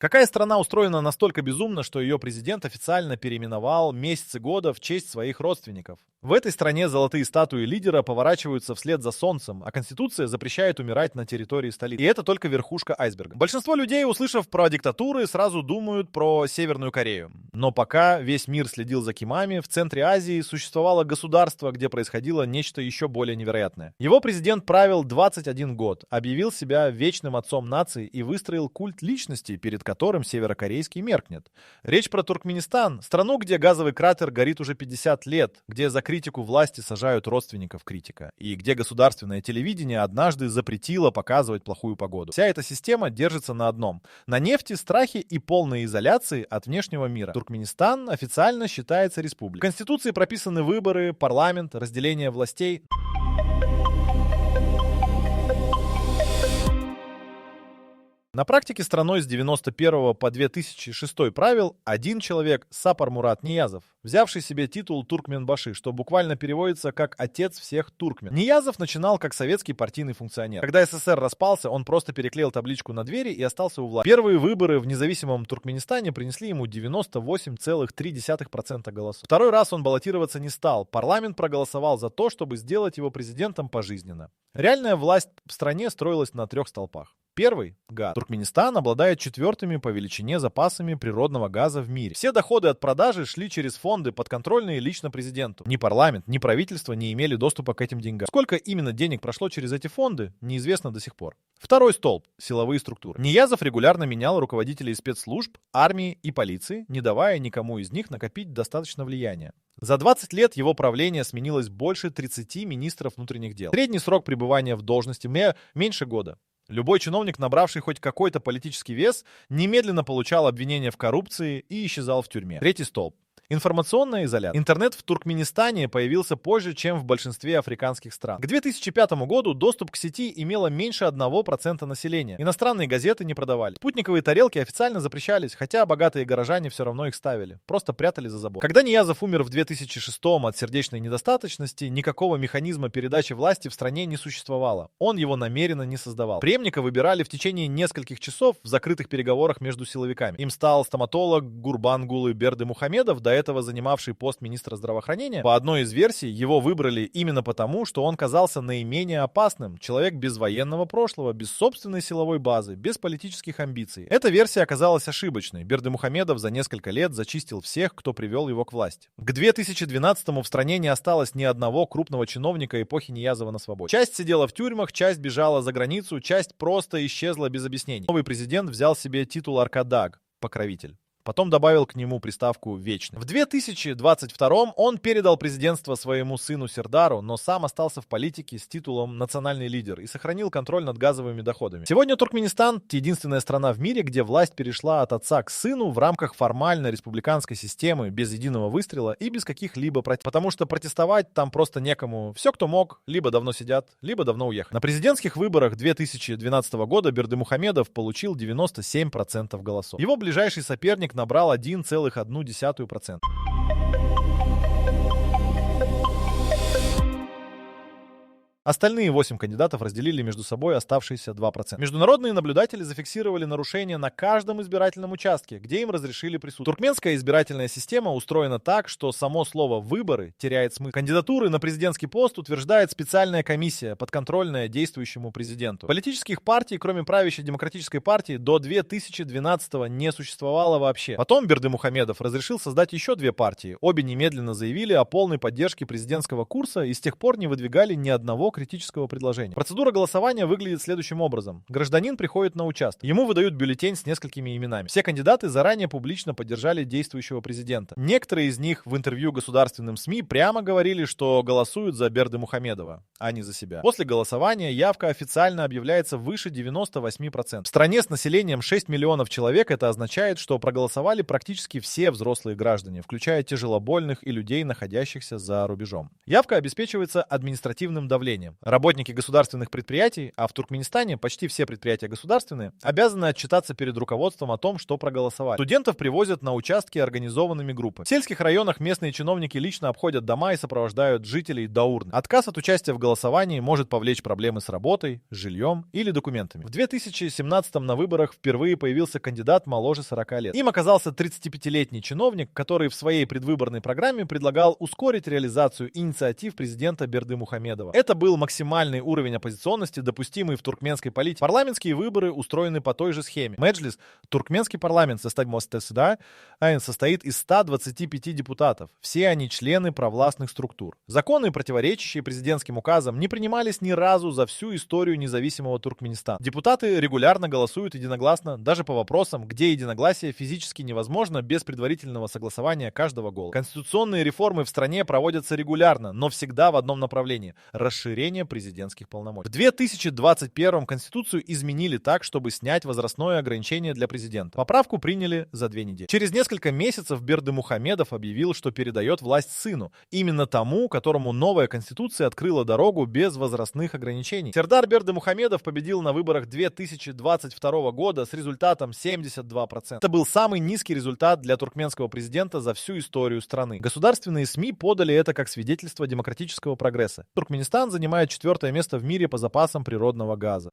Какая страна устроена настолько безумно, что ее президент официально переименовал месяцы года в честь своих родственников? В этой стране золотые статуи лидера поворачиваются вслед за солнцем, а Конституция запрещает умирать на территории столицы. И это только верхушка айсберга. Большинство людей, услышав про диктатуры, сразу думают про Северную Корею. Но пока весь мир следил за Кимами, в центре Азии существовало государство, где происходило нечто еще более невероятное. Его президент правил 21 год, объявил себя вечным отцом нации и выстроил культ личности, перед которым северокорейский меркнет. Речь про Туркменистан, страну, где газовый кратер горит уже 50 лет, где за критику власти сажают родственников критика, и где государственное телевидение однажды запретило показывать плохую погоду. Вся эта система держится на одном: на нефти, страхе и полной изоляции от внешнего мира. Туркменистан официально считается республикой. В Конституции прописаны выборы, парламент, разделение властей. На практике страной с 91 по 2006 правил один человек, Сапармурат Ниязов, взявший себе титул Туркменбаши, что буквально переводится как «отец всех туркмен». Ниязов начинал как советский партийный функционер. Когда СССР распался, он просто переклеил табличку на двери и остался у власти. Первые выборы в независимом Туркменистане принесли ему 98,3% голосов. Второй раз он баллотироваться не стал. Парламент проголосовал за то, чтобы сделать его президентом пожизненно. Реальная власть в стране строилась на 3 столпах. Первый – газ. Туркменистан обладает 4-ми по величине запасами природного газа в мире. Все доходы от продажи шли через фонды, подконтрольные лично президенту. Ни парламент, ни правительство не имели доступа к этим деньгам. Сколько именно денег прошло через эти фонды, неизвестно до сих пор. Второй столб – силовые структуры. Ниязов регулярно менял руководителей спецслужб, армии и полиции, не давая никому из них накопить достаточно влияния. За 20 лет его правления сменилось больше 30 министров внутренних дел. Средний срок пребывания в должности меньше года. Любой чиновник, набравший хоть какой-то политический вес, немедленно получал обвинения в коррупции и исчезал в тюрьме. Третий столб. Информационная изоляция. Интернет в Туркменистане появился позже, чем в большинстве африканских стран. К 2005 году доступ к сети имело меньше 1% населения. Иностранные газеты не продавали. Спутниковые тарелки официально запрещались, хотя богатые горожане все равно их ставили. Просто прятали за забор. Когда Ниязов умер в 2006 от сердечной недостаточности, никакого механизма передачи власти в стране не существовало. Он его намеренно не создавал. Преемника выбирали в течение нескольких часов в закрытых переговорах между силовиками. Им стал стоматолог Гурбангулы Бердымухамедов, до этого занимавший пост министра здравоохранения. По одной из версий, его выбрали именно потому, что он казался наименее опасным. Человек без военного прошлого, без собственной силовой базы, без политических амбиций. Эта версия оказалась ошибочной. Бердымухамедов за несколько лет зачистил всех, кто привел его к власти. К 2012-му в стране не осталось ни одного крупного чиновника эпохи Ниязова на свободе. Часть сидела в тюрьмах, часть бежала за границу, часть просто исчезла без объяснений. Новый президент взял себе титул Аркадаг, покровитель. Потом добавил к нему приставку «вечный». В 2022 он передал президентство своему сыну Сердару, но сам остался в политике с титулом «национальный лидер» и сохранил контроль над газовыми доходами. Сегодня Туркменистан – единственная страна в мире, где власть перешла от отца к сыну в рамках формальной республиканской системы, без единого выстрела и без каких-либо протестов. Потому что протестовать там просто некому. Все, кто мог, либо давно сидят, либо давно уехали. На президентских выборах 2012 года Бердымухамедов получил 97% голосов. Его ближайший соперник набрал 1,1%. Остальные 8 кандидатов разделили между собой оставшиеся 2%. Международные наблюдатели зафиксировали нарушения на каждом избирательном участке, где им разрешили присутствовать. Туркменская избирательная система устроена так, что само слово «выборы» теряет смысл. Кандидатуры на президентский пост утверждает специальная комиссия, подконтрольная действующему президенту. Политических партий, кроме правящей демократической партии, до 2012-го не существовало вообще. Потом Бердымухамедов разрешил создать еще 2 партии. Обе немедленно заявили о полной поддержке президентского курса и с тех пор не выдвигали ни одного критического предложения. Процедура голосования выглядит следующим образом. Гражданин приходит на участок. Ему выдают бюллетень с несколькими именами. Все кандидаты заранее публично поддержали действующего президента. Некоторые из них в интервью государственным СМИ прямо говорили, что голосуют за Бердымухамедова, а не за себя. После голосования явка официально объявляется выше 98%. В стране с населением 6 миллионов человек это означает, что проголосовали практически все взрослые граждане, включая тяжелобольных и людей, находящихся за рубежом. Явка обеспечивается административным давлением. населением. Работники государственных предприятий, а в Туркменистане почти все предприятия государственные, обязаны отчитаться перед руководством о том, что проголосовали. Студентов привозят на участки организованными группами. В сельских районах местные чиновники лично обходят дома и сопровождают жителей до урны. Отказ от участия в голосовании может повлечь проблемы с работой, жильем или документами. В 2017 на выборах впервые появился кандидат моложе 40 лет. Им оказался 35-летний чиновник, который в своей предвыборной программе предлагал ускорить реализацию инициатив президента Бердымухамедова. Это был максимальный уровень оппозиционности, допустимый в туркменской политике. Парламентские выборы устроены по той же схеме. Меджлис, туркменский парламент, состоит из 125 депутатов. Все они члены провластных структур. Законы, противоречащие президентским указам, не принимались ни разу за всю историю независимого Туркменистана. Депутаты регулярно голосуют единогласно, даже по вопросам, где единогласие физически невозможно без предварительного согласования каждого голоса. Конституционные реформы в стране проводятся регулярно, но всегда в одном направлении – расширение президентских полномочий. В 2021 Конституцию изменили так, чтобы снять возрастное ограничение для президента. Поправку приняли за 2 недели. Через несколько месяцев Бердымухамедов объявил, что передает власть сыну, именно тому, которому новая Конституция открыла дорогу без возрастных ограничений. Сердар Бердымухамедов победил на выборах 2022 года с результатом 72%. Это был самый низкий результат для туркменского президента за всю историю страны. Государственные СМИ подали это как свидетельство демократического прогресса. Туркменистан занимает 4-е место в мире по запасам природного газа.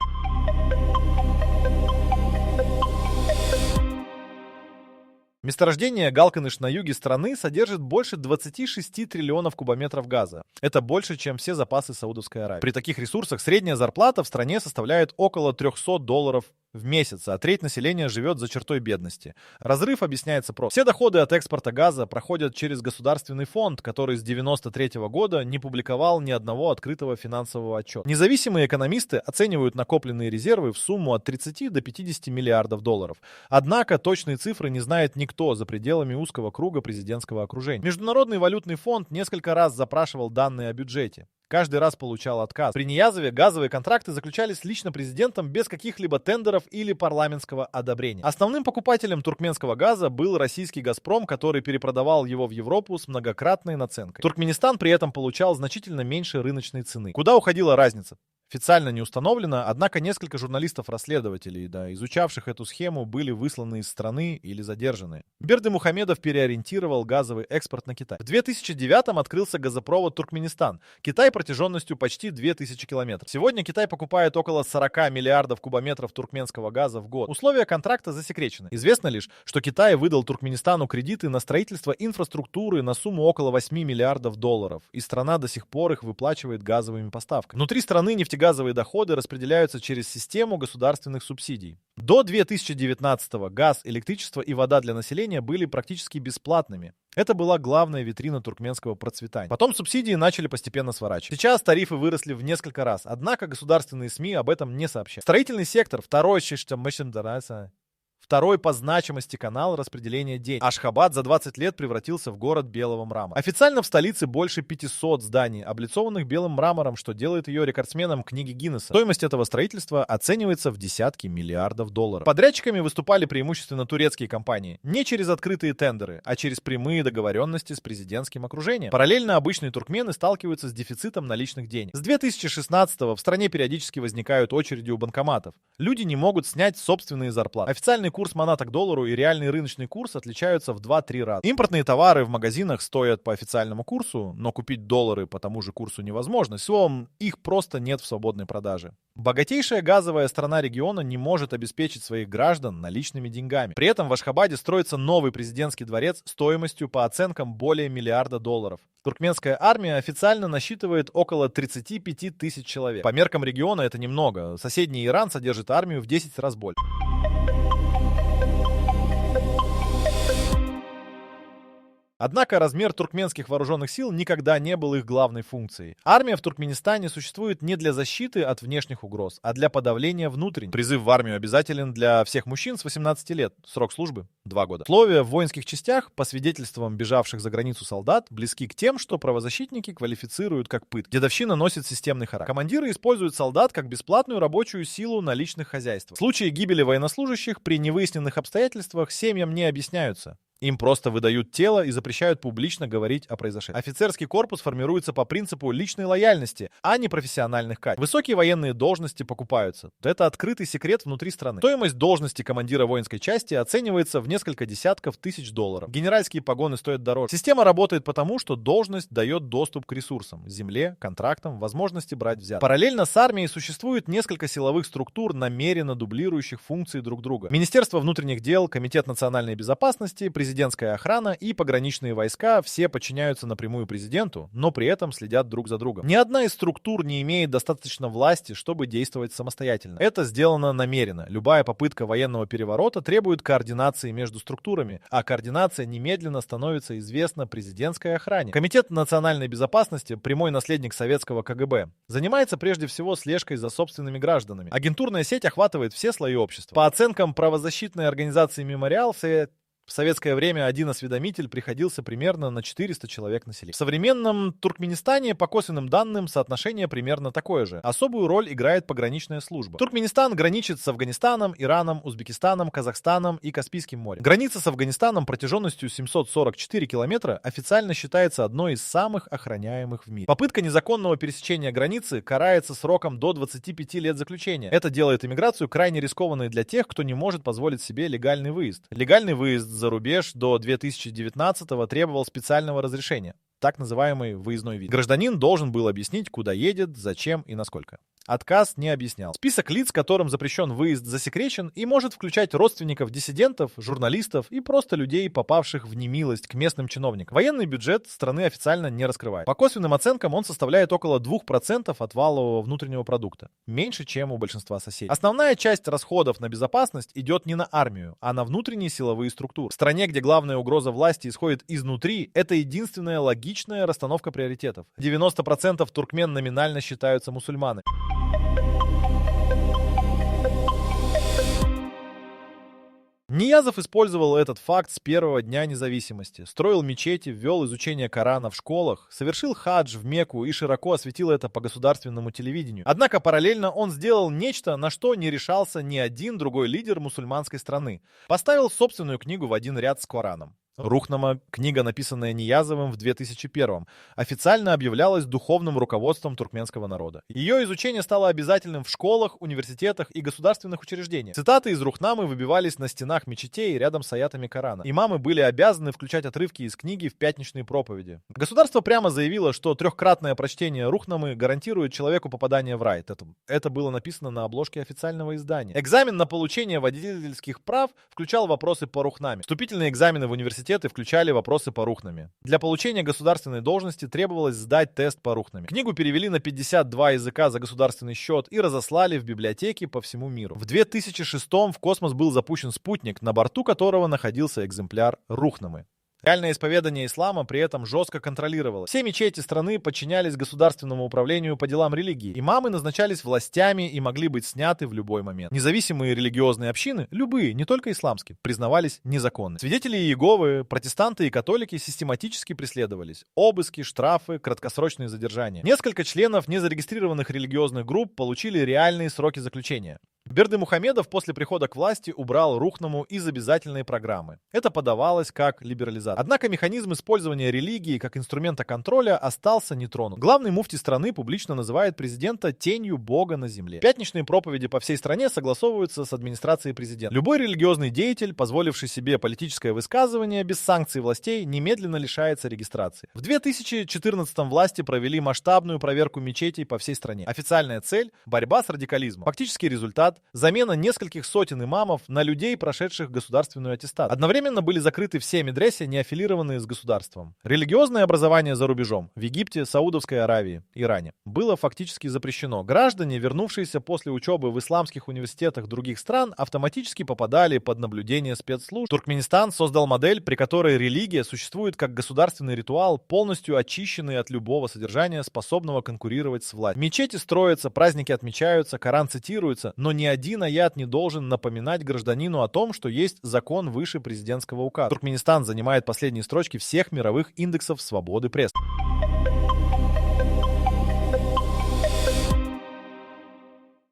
Месторождение Галканыш на юге страны содержит больше 26 триллионов кубометров газа. Это больше, чем все запасы Саудовской Аравии. При таких ресурсах средняя зарплата в стране составляет около $300 в месяц, а треть населения живет за чертой бедности. Разрыв объясняется просто. Все доходы от экспорта газа проходят через государственный фонд, который с 1993 года не публиковал ни одного открытого финансового отчета. Независимые экономисты оценивают накопленные резервы в сумму от 30 до 50 миллиардов долларов. Однако точные цифры не знает никто за пределами узкого круга президентского окружения. Международный валютный фонд несколько раз запрашивал данные о бюджете. Каждый раз получал отказ. При Ниязове газовые контракты заключались лично президентом без каких-либо тендеров или парламентского одобрения. Основным покупателем туркменского газа был российский «Газпром», который перепродавал его в Европу с многократной наценкой. Туркменистан при этом получал значительно меньше рыночной цены. Куда уходила разница? Официально не установлено, однако несколько журналистов-расследователей, изучавших эту схему, были высланы из страны или задержаны. Бердымухамедов переориентировал газовый экспорт на Китай. В 2009-м открылся газопровод Туркменистан. Китай протяженностью почти 2000 километров. Сегодня Китай покупает около 40 миллиардов кубометров туркменского газа в год. Условия контракта засекречены. Известно лишь, что Китай выдал Туркменистану кредиты на строительство инфраструктуры на сумму около 8 миллиардов долларов, и страна до сих пор их выплачивает газовыми поставками. Внутри страны нефтегазовые доходы распределяются через систему государственных субсидий. До 2019-го газ, электричество и вода для населения были практически бесплатными. Это была главная витрина туркменского процветания. Потом субсидии начали постепенно сворачивать. Сейчас тарифы выросли в несколько раз, однако государственные СМИ об этом не сообщают. Строительный сектор, второй по значимости канал распределения денег. Ашхабад за 20 лет превратился в город белого мрамора. Официально в столице больше 500 зданий, облицованных белым мрамором, что делает ее рекордсменом книги Гиннесса. Стоимость этого строительства оценивается в десятки миллиардов долларов. Подрядчиками выступали преимущественно турецкие компании. Не через открытые тендеры, а через прямые договоренности с президентским окружением. Параллельно обычные туркмены сталкиваются с дефицитом наличных денег. С 2016-го в стране периодически возникают очереди у банкоматов. Люди не могут снять собственные зарплаты. Официальный курс маната к доллару и реальный рыночный курс отличаются в 2-3 раза. Импортные товары в магазинах стоят по официальному курсу, но купить доллары по тому же курсу невозможно. Словом, их просто нет в свободной продаже. Богатейшая газовая страна региона не может обеспечить своих граждан наличными деньгами. При этом в Ашхабаде строится новый президентский дворец стоимостью по оценкам более $1 миллиарда. Туркменская армия официально насчитывает около 35 тысяч человек. По меркам региона это немного. Соседний Иран содержит армию в 10 раз больше. Однако размер туркменских вооруженных сил никогда не был их главной функцией. Армия в Туркменистане существует не для защиты от внешних угроз, а для подавления внутренних. Призыв в армию обязателен для всех мужчин с 18 лет. Срок службы — 2 года. Условия в воинских частях, по свидетельствам бежавших за границу солдат, близки к тем, что правозащитники квалифицируют как пытки. Дедовщина носит системный характер. Командиры используют солдат как бесплатную рабочую силу на личных хозяйствах. Случаи гибели военнослужащих при невыясненных обстоятельствах семьям не объясняются. Им просто выдают тело и запрещают публично говорить о произошедшем. Офицерский корпус формируется по принципу личной лояльности, а не профессиональных качеств. Высокие военные должности покупаются. Это открытый секрет внутри страны. Стоимость должности командира воинской части оценивается в несколько десятков тысяч долларов. Генеральские погоны стоят дороже. Система работает потому, что должность дает доступ к ресурсам, земле, контрактам, возможности брать взятки. Параллельно с армией существует несколько силовых структур, намеренно дублирующих функции друг друга. Министерство внутренних дел, Комитет национальной безопасности, президентская охрана и пограничные войска все подчиняются напрямую президенту, но при этом следят друг за другом. Ни одна из структур не имеет достаточно власти, чтобы действовать самостоятельно. Это сделано намеренно. Любая попытка военного переворота требует координации между структурами, а координация немедленно становится известна президентской охране. Комитет национальной безопасности, прямой наследник советского КГБ, занимается прежде всего слежкой за собственными гражданами. Агентурная сеть охватывает все слои общества. По оценкам правозащитной организации «Мемориал», в советское время один осведомитель приходился примерно на 400 человек населения. В современном Туркменистане, по косвенным данным, соотношение примерно такое же. Особую роль играет пограничная служба. Туркменистан граничит с Афганистаном, Ираном, Узбекистаном, Казахстаном и Каспийским морем. Граница с Афганистаном протяженностью 744 километра официально считается одной из самых охраняемых в мире. Попытка незаконного пересечения границы карается сроком до 25 лет заключения. Это делает иммиграцию крайне рискованной для тех, кто не может позволить себе легальный выезд. Легальный выезд за рубеж до 2019-го требовал специального разрешения, так называемый выездной виз. Гражданин должен был объяснить, куда едет, зачем и насколько. Отказ не объяснял. Список лиц, которым запрещен выезд, засекречен и может включать родственников диссидентов, журналистов и просто людей, попавших в немилость к местным чиновникам. Военный бюджет страны официально не раскрывает. По косвенным оценкам он составляет около 2% от валового внутреннего продукта. Меньше, чем у большинства соседей. Основная часть расходов на безопасность идет не на армию, а на внутренние силовые структуры. В стране, где главная угроза власти исходит изнутри, это единственная логичная расстановка приоритетов. 90% туркмен номинально считаются мусульманами. Ниязов использовал этот факт с первого дня независимости. Строил мечети, ввел изучение Корана в школах, совершил хадж в Мекку и широко осветил это по государственному телевидению. Однако параллельно он сделал нечто, на что не решался ни один другой лидер мусульманской страны. Поставил собственную книгу в один ряд с Кораном. Рухнама, книга, написанная Ниязовым в 2001-м, официально объявлялась духовным руководством туркменского народа. Ее изучение стало обязательным в школах, университетах и государственных учреждениях. Цитаты из Рухнамы выбивались на стенах мечетей рядом с аятами Корана. Имамы были обязаны включать отрывки из книги в пятничные проповеди. Государство прямо заявило, что трехкратное прочтение Рухнамы гарантирует человеку попадание в рай. Это было написано на обложке официального издания. Экзамен на получение водительских прав включал вопросы по Рухнаме. Вступительные экзамены в университеты включали вопросы по Рухнаме. Для получения государственной должности требовалось сдать тест по Рухнаме. Книгу перевели на 52 языка за государственный счет и разослали в библиотеки по всему миру. В 2006-м в космос был запущен спутник, на борту которого находился экземпляр Рухнамы. Реальное исповедание ислама при этом жестко контролировалось. Все мечети страны подчинялись государственному управлению по делам религии. Имамы назначались властями и могли быть сняты в любой момент. Независимые религиозные общины, любые, не только исламские, признавались незаконными. Свидетели Иеговы, протестанты и католики систематически преследовались. Обыски, штрафы, краткосрочные задержания. Несколько членов незарегистрированных религиозных групп получили реальные сроки заключения. Бердымухамедов после прихода к власти убрал Рухнаму из обязательной программы. Это подавалось как либерализация. Однако механизм использования религии как инструмента контроля остался нетронут. Главный муфти страны публично называет президента тенью бога на земле. Пятничные проповеди по всей стране согласовываются с администрацией президента. Любой религиозный деятель, позволивший себе политическое высказывание без санкций властей, немедленно лишается регистрации. В 2014-м власти провели масштабную проверку мечетей по всей стране. Официальная цель – борьба с радикализмом. Фактический результат – замена нескольких сотен имамов на людей, прошедших государственную аттестацию. Одновременно были закрыты все медресе, не аффилированные с государством. Религиозное образование за рубежом – в Египте, Саудовской Аравии, Иране – было фактически запрещено. Граждане, вернувшиеся после учебы в исламских университетах других стран, автоматически попадали под наблюдение спецслужб. Туркменистан создал модель, при которой религия существует как государственный ритуал, полностью очищенный от любого содержания, способного конкурировать с властью. Мечети строятся, праздники отмечаются, Коран цитируется, но ни один аят не должен напоминать гражданину о том, что есть закон выше президентского указа. Туркменистан занимает последние строчки всех мировых индексов свободы прессы.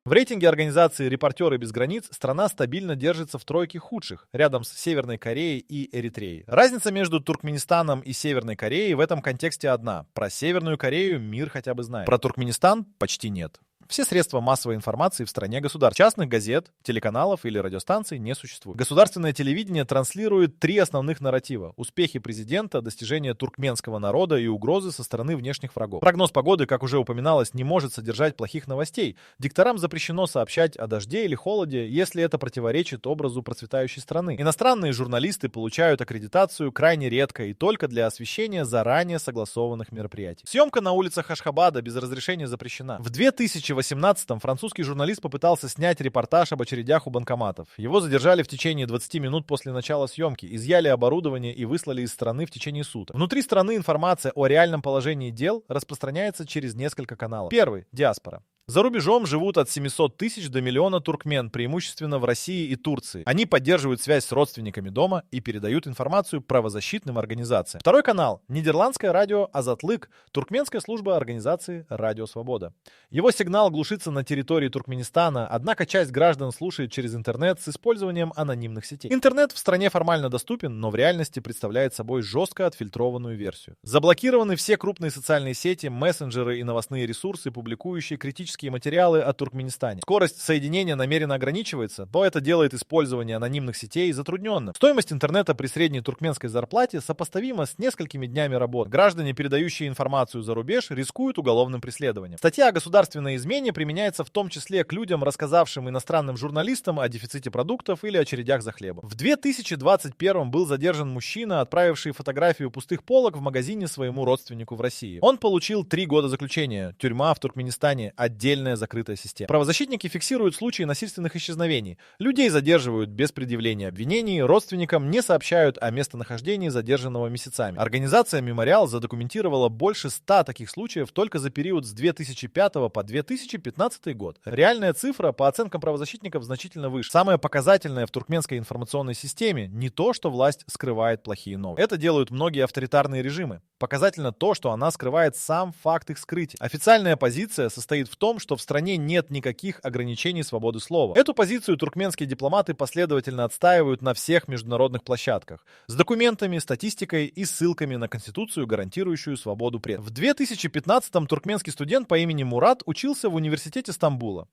В рейтинге организации «Репортеры без границ» страна стабильно держится в тройке худших, рядом с Северной Кореей и Эритреей. Разница между Туркменистаном и Северной Кореей в этом контексте одна. Про Северную Корею мир хотя бы знает. Про Туркменистан почти нет. Все средства массовой информации в стране государств. Частных газет, телеканалов или радиостанций не существует. Государственное телевидение транслирует 3 основных нарратива: успехи президента, достижения туркменского народа и угрозы со стороны внешних врагов. Прогноз погоды, как уже упоминалось, не может содержать плохих новостей. Дикторам запрещено сообщать о дожде или холоде, если это противоречит образу процветающей страны. Иностранные журналисты получают аккредитацию крайне редко и только для освещения заранее согласованных мероприятий. Съемка на улицах Ашхабада без разрешения запрещена. В 2018-м французский журналист попытался снять репортаж об очередях у банкоматов. Его задержали в течение 20 минут после начала съемки, изъяли оборудование и выслали из страны в течение суток. Внутри страны информация о реальном положении дел распространяется через несколько каналов. Первый — диаспора. За рубежом живут от 700 тысяч до миллиона туркмен, преимущественно в России и Турции. Они поддерживают связь с родственниками дома и передают информацию правозащитным организациям. Второй канал — нидерландское радио «Азатлык», туркменская служба организации «Радио Свобода». Его сигнал глушится на территории Туркменистана, однако часть граждан слушает через интернет с использованием анонимных сетей. Интернет в стране формально доступен, но в реальности представляет собой жестко отфильтрованную версию. Заблокированы все крупные социальные сети, мессенджеры и новостные ресурсы, публикующие критические материалы о Туркменистане. Скорость соединения намеренно ограничивается, то это делает использование анонимных сетей затрудненным. Стоимость интернета при средней туркменской зарплате сопоставима с несколькими днями работы. Граждане, передающие информацию за рубеж, рискуют уголовным преследованием. Статья о государственной измене применяется в том числе к людям, рассказавшим иностранным журналистам о дефиците продуктов или очередях за хлебом. В 2021 был задержан мужчина, отправивший фотографию пустых полок в магазине своему родственнику в России. Он получил 3 года заключения. Тюрьма в Туркменистане — отдельная закрытая система. Правозащитники фиксируют случаи насильственных исчезновений. Людей задерживают без предъявления обвинений, родственникам не сообщают о местонахождении задержанного месяцами. Организация «Мемориал» задокументировала больше 100 таких случаев только за период с 2005 по 2015 год. Реальная цифра, по оценкам правозащитников, значительно выше. Самое показательное в туркменской информационной системе не то, что власть скрывает плохие новости. Это делают многие авторитарные режимы. Показательно то, что она скрывает сам факт их скрытия. Официальная позиция состоит в том, что в стране нет никаких ограничений свободы слова. Эту позицию туркменские дипломаты последовательно отстаивают на всех международных площадках с документами, статистикой и ссылками на Конституцию, гарантирующую свободу прессы. В 2015-м туркменский студент по имени Мурат учился в университете Стамбула.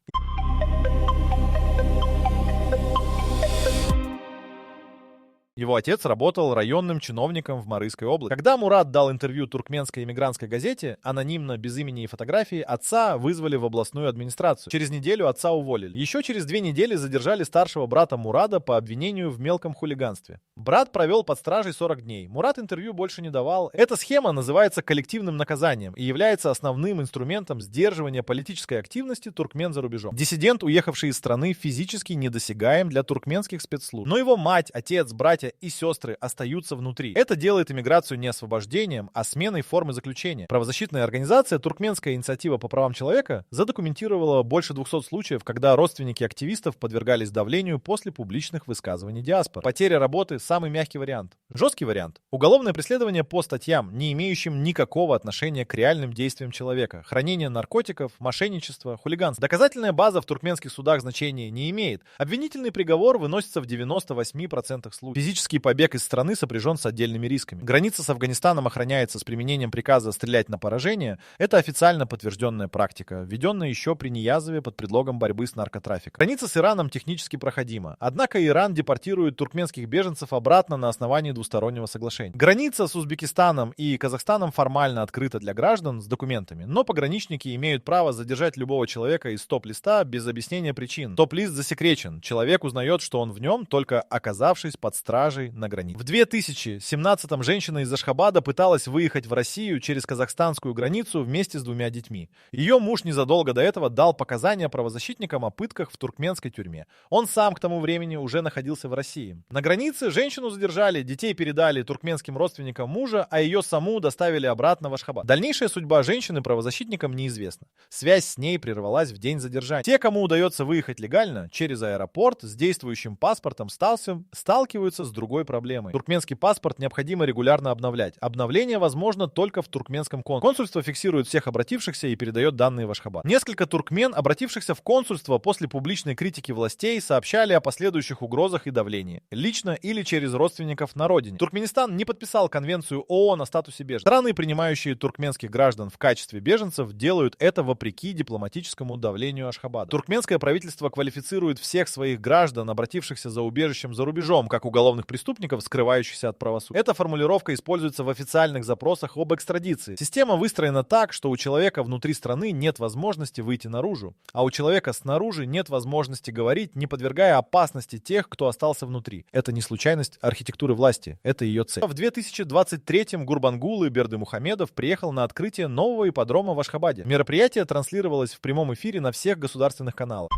Его отец работал районным чиновником в Марийской области. Когда Мурат дал интервью туркменской эмигрантской газете, анонимно, без имени и фотографии, отца вызвали в областную администрацию. Через неделю отца уволили. Еще через 2 недели задержали старшего брата Мурада по обвинению в мелком хулиганстве. Брат провел под стражей 40 дней. Мурат интервью больше не давал. Эта схема называется коллективным наказанием и является основным инструментом сдерживания политической активности туркмен за рубежом. Диссидент, уехавший из страны, физически недосягаем для туркменских спецслужб. Но его мать, отец, братья и сестры остаются внутри. Это делает иммиграцию не освобождением, а сменой формы заключения. Правозащитная организация «Туркменская инициатива по правам человека» задокументировала больше 200 случаев, когда родственники активистов подвергались давлению после публичных высказываний диаспоры. Потеря работы — самый мягкий вариант. Жесткий вариант — уголовное преследование по статьям, не имеющим никакого отношения к реальным действиям человека. Хранение наркотиков, мошенничество, хулиганство. Доказательная база в туркменских судах значения не имеет. Обвинительный приговор выносится в 98% случаев. Физический побег из страны сопряжен с отдельными рисками. Граница с Афганистаном охраняется с применением приказа стрелять на поражение. Это официально подтвержденная практика, введенная еще при Ниязове под предлогом борьбы с наркотрафиком. Граница с Ираном технически проходима. Однако Иран депортирует туркменских беженцев обратно на основании двустороннего соглашения. Граница с Узбекистаном и Казахстаном формально открыта для граждан с документами, но пограничники имеют право задержать любого человека из стоп-листа без объяснения причин. Стоп-лист засекречен. Человек узнает, что он в нем, только оказавшись под стражей на границе. В 2017-м женщина из Ашхабада пыталась выехать в Россию через казахстанскую границу вместе с 2 детьми. Ее муж незадолго до этого дал показания правозащитникам о пытках в туркменской тюрьме. Он сам к тому времени уже находился в России. На границе женщину задержали, детей Детей передали туркменским родственникам мужа, а ее саму доставили обратно в Ашхабад. Дальнейшая судьба женщины правозащитникам неизвестна. Связь с ней прервалась в день задержания. Те, кому удается выехать легально, через аэропорт, с действующим паспортом сталкиваются с другой проблемой. Туркменский паспорт необходимо регулярно обновлять. Обновление возможно только в туркменском консульстве. Консульство фиксирует всех обратившихся и передает данные в Ашхабад. Несколько туркмен, обратившихся в консульство после публичной критики властей, сообщали о последующих угрозах и давлении. Лично или через родственников на родине. Туркменистан не подписал конвенцию ООН о статусе беженцев. Страны, принимающие туркменских граждан в качестве беженцев, делают это вопреки дипломатическому давлению Ашхабада. Туркменское правительство квалифицирует всех своих граждан, обратившихся за убежищем за рубежом, как уголовных преступников, скрывающихся от правосудия. Эта формулировка используется в официальных запросах об экстрадиции. Система выстроена так, что у человека внутри страны нет возможности выйти наружу, а у человека снаружи нет возможности говорить, не подвергая опасности тех, кто остался внутри. Это не случайность архитектуры власти, это ее цель. В 2023-м Гурбангулы Бердымухамедов приехал на открытие нового ипподрома в Ашхабаде. Мероприятие транслировалось в прямом эфире на всех государственных каналах.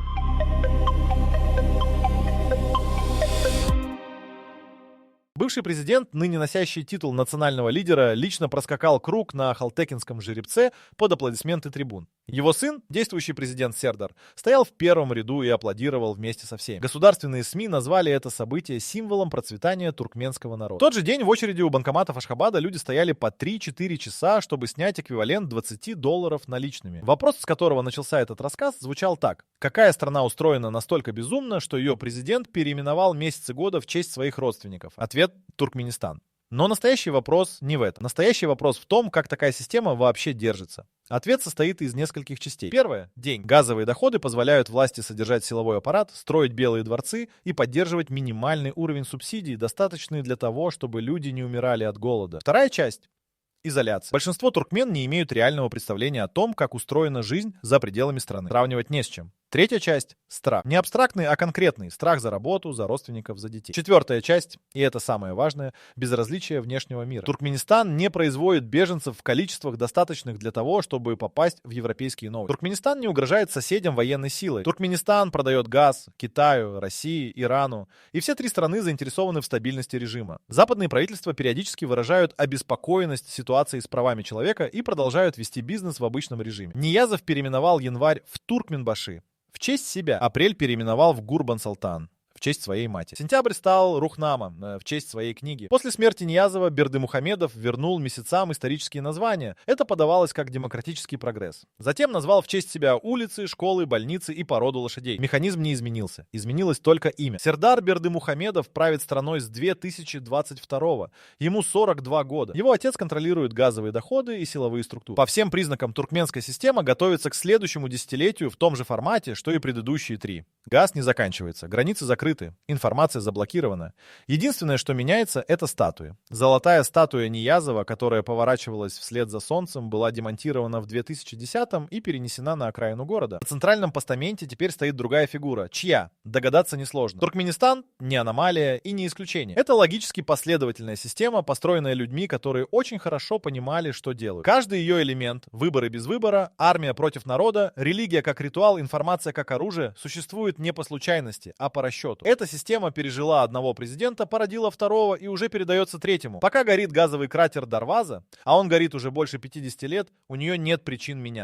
Бывший президент, ныне носящий титул национального лидера, лично проскакал круг на Халтекинском жеребце под аплодисменты трибун. Его сын, действующий президент Сердар, стоял в первом ряду и аплодировал вместе со всеми. Государственные СМИ назвали это событие символом процветания туркменского народа. В тот же день в очереди у банкоматов Ашхабада люди стояли по 3-4 часа, чтобы снять эквивалент $20 наличными. Вопрос, с которого начался этот рассказ, звучал так. Какая страна устроена настолько безумно, что ее президент переименовал месяцы года в честь своих родственников? Ответ — Туркменистан. Но настоящий вопрос не в этом. Настоящий вопрос в том, как такая система вообще держится. Ответ состоит из нескольких частей. Первое – деньги. Газовые доходы позволяют власти содержать силовой аппарат, строить белые дворцы и поддерживать минимальный уровень субсидий, достаточный для того, чтобы люди не умирали от голода. Вторая часть – изоляция. Большинство туркмен не имеют реального представления о том, как устроена жизнь за пределами страны. Сравнивать не с чем. Третья часть – страх. Не абстрактный, а конкретный. Страх за работу, за родственников, за детей. Четвертая часть, и это самое важное, безразличие внешнего мира. Туркменистан не производит беженцев в количествах, достаточных для того, чтобы попасть в европейские новости. Туркменистан не угрожает соседям военной силой. Туркменистан продает газ Китаю, России, Ирану. И все три страны заинтересованы в стабильности режима. Западные правительства периодически выражают обеспокоенность ситуацией с правами человека и продолжают вести бизнес в обычном режиме. Ниязов переименовал январь в Туркменбаши. В честь себя. Апрель переименовал в Гурбан-Салтан. В честь своей матери. Сентябрь стал Рухнама в честь своей книги. После смерти Ниязова Бердымухамедов вернул месяцам исторические названия. Это подавалось как демократический прогресс. Затем назвал в честь себя улицы, школы, больницы и породу лошадей. Механизм не изменился. Изменилось только имя. Сердар Бердымухамедов правит страной с 2022-го. Ему 42 года. Его отец контролирует газовые доходы и силовые структуры. По всем признакам туркменская система готовится к следующему десятилетию в том же формате, что и предыдущие три. Газ не заканчивается, границы закрыты, информация заблокирована. Единственное, что меняется, это статуи. Золотая статуя Ниязова, которая поворачивалась вслед за солнцем, была демонтирована в 2010-м и перенесена на окраину города. На центральном постаменте теперь стоит другая фигура. Чья? Догадаться несложно. Туркменистан не аномалия и не исключение. Это логически последовательная система, построенная людьми, которые очень хорошо понимали, что делают. Каждый ее элемент, выборы без выбора, армия против народа, религия как ритуал, информация как оружие, существует не по случайности, а по расчету. Эта система пережила одного президента, породила второго и уже передается третьему. Пока горит газовый кратер Дарваза, а он горит уже больше 50 лет, у нее нет причин меняться.